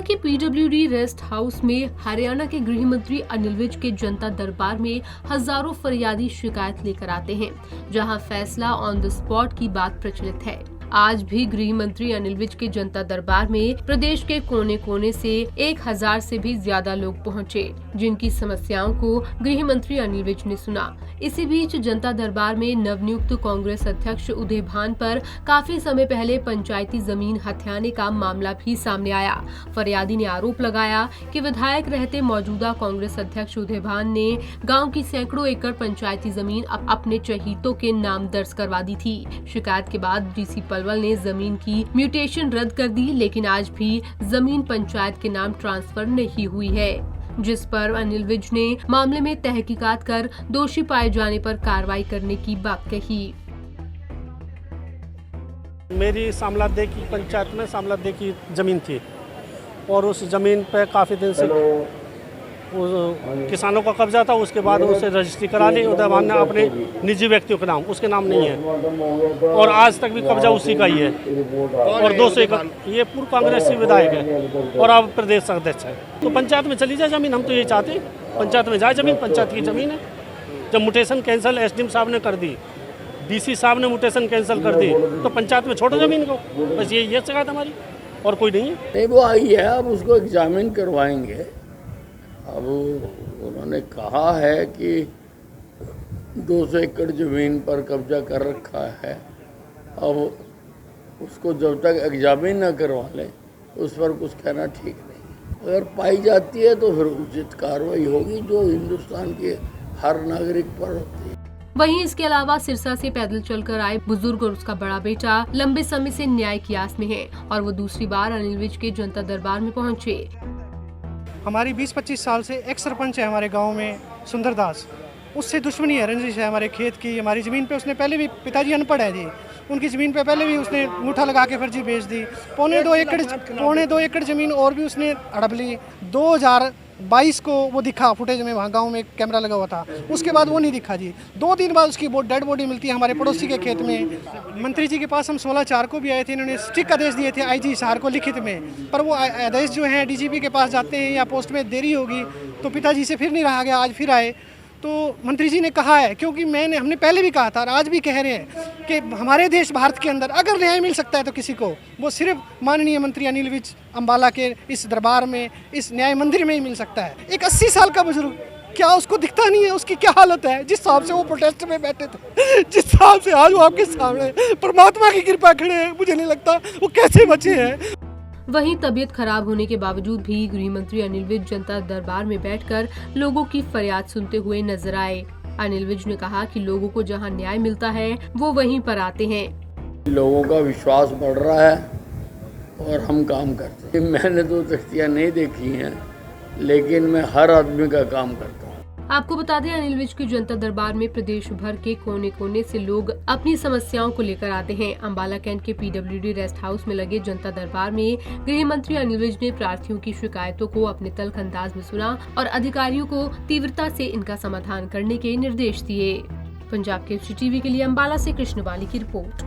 के PWD rest house में हरियाणा के गृह मंत्री अनिल विज के जनता दरबार में हजारों फरियादी शिकायत लेकर आते हैं, जहां फैसला ऑन द स्पॉट की बात प्रचलित है। आज भी गृह मंत्री अनिल विज के जनता दरबार में प्रदेश के कोने कोने से 1000 से भी ज्यादा लोग पहुंचे, जिनकी समस्याओं को गृह मंत्री अनिल विज ने सुना। इसी बीच जनता दरबार में नवनियुक्त कांग्रेस अध्यक्ष उदय भान पर काफी समय पहले पंचायती जमीन हथियाने का मामला भी सामने आया। फरियादी ने आरोप लगाया कि विधायक रहते मौजूदा कांग्रेस अध्यक्ष उदय भान ने गाँव की सैकड़ों एकड़ पंचायती जमीन अपने चहीतों के नाम दर्ज करवा दी थी। शिकायत के बाद डीसी पलवल ने जमीन की म्यूटेशन रद्द कर दी, लेकिन आज भी जमीन पंचायत के नाम ट्रांसफर नहीं हुई है, जिस पर अनिल विज ने मामले में तहकीकात कर दोषी पाए जाने पर कार्रवाई करने की बात कही। मेरी सामलादे की पंचायत में सामलादे की जमीन थी और उस जमीन पे काफ़ी दिन से किसानों का कब्जा था। उसके बाद उसे रजिस्ट्री करा ली उदय भान ने अपने निजी व्यक्तियों के नाम, उसके नाम नहीं है और आज तक भी कब्जा उसी का ही है। और 200 एकड़ ये पूर्व कांग्रेसी विधायक है और अब प्रदेश अध्यक्ष है। तो पंचायत में चली जाए जमीन, हम तो ये चाहते हैं पंचायत में जाए जमीन, पंचायत की जमीन है। जब म्यूटेशन कैंसिल एसडीएम साहब ने कर दी, डीसी साहब ने म्यूटेशन कैंसिल कर दी, तो पंचायत में छोड़ो जमीन को, बस ये शिकायत हमारी और कोई नहीं है। नहीं, वो आई है, अब उसको एग्जामिन करवाएंगे। अब उन्होंने कहा है कि 200 एकड़ ज़मीन पर कब्जा कर रखा है। अब उसको जब तक एग्जामिन ना करवा लें उस पर कुछ कहना ठीक नहीं। अगर पाई जाती है तो फिर उचित कार्रवाई होगी जो हिंदुस्तान के हर नागरिक पर होती है। वहीं इसके अलावा सिरसा से पैदल चलकर आए बुजुर्ग और उसका बड़ा बेटा लंबे समय से न्याय की आस में है और वो दूसरी बार अनिल विज के जनता दरबार में पहुंचे। हमारी 20-25 साल से एक सरपंच है हमारे गांव में सुंदरदास, उससे दुश्मनी है, रंजिश है हमारे खेत की। हमारी ज़मीन पे उसने पहले भी, पिताजी अनपढ़ है जी, उनकी ज़मीन पे पहले भी उसने अंगूठा लगा के फर्जी बेच दी। पौने दो एकड़ ज़मीन और भी उसने हड़प ली। 2022 को वो दिखा फुटेज में, वहाँ गांव में कैमरा लगा हुआ था, उसके बाद वो नहीं दिखा जी। 2 दिन बाद उसकी डेड बॉडी मिलती है हमारे पड़ोसी के खेत में। मंत्री जी के पास हम 16/4 को भी आए थे, इन्होंने स्ट्रिक्ट आदेश दिए थे आईजी हिसार को लिखित में, पर वो आदेश जो हैं डीजीपी के पास जाते हैं या पोस्ट में देरी होगी तो पिताजी से फिर नहीं रहा गया। आज फिर आए तो मंत्री जी ने कहा है, क्योंकि हमने पहले भी कहा था और आज भी कह रहे हैं कि हमारे देश भारत के अंदर अगर न्याय मिल सकता है तो किसी को, वो सिर्फ माननीय मंत्री अनिल विज अम्बाला के इस दरबार में, इस न्याय मंदिर में ही मिल सकता है। एक 80 साल का बुजुर्ग, क्या उसको दिखता नहीं है उसकी क्या हालत है? जिस हिसाब से वो प्रोटेस्ट में बैठे थे, जिस हिसाब से आज वो आपके सामने परमात्मा की कृपा खड़े हैं, मुझे नहीं लगता वो कैसे बचे हैं। वहीं तबीयत खराब होने के बावजूद भी गृह मंत्री अनिल विज जनता दरबार में बैठकर लोगों की फरियाद सुनते हुए नजर आए। अनिल विज ने कहा कि लोगों को जहां न्याय मिलता है वो वहीं पर आते हैं। लोगों का विश्वास बढ़ रहा है और हम काम करते हैं। मैंने तो तख्तियाँ नहीं देखी हैं, लेकिन मैं हर आदमी का काम करता हूँ। आपको बता दें, अनिल विज की जनता दरबार में प्रदेश भर के कोने कोने से लोग अपनी समस्याओं को लेकर आते हैं। अम्बाला कैंट के पीडब्ल्यूडी रेस्ट हाउस में लगे जनता दरबार में गृह मंत्री अनिल विज ने प्रार्थियों की शिकायतों को अपने तल्ख अंदाज में सुना और अधिकारियों को तीव्रता से इनका समाधान करने के निर्देश दिए। पंजाब केसरी टीवी के लिए अम्बाला से कृष्णवाली की रिपोर्ट।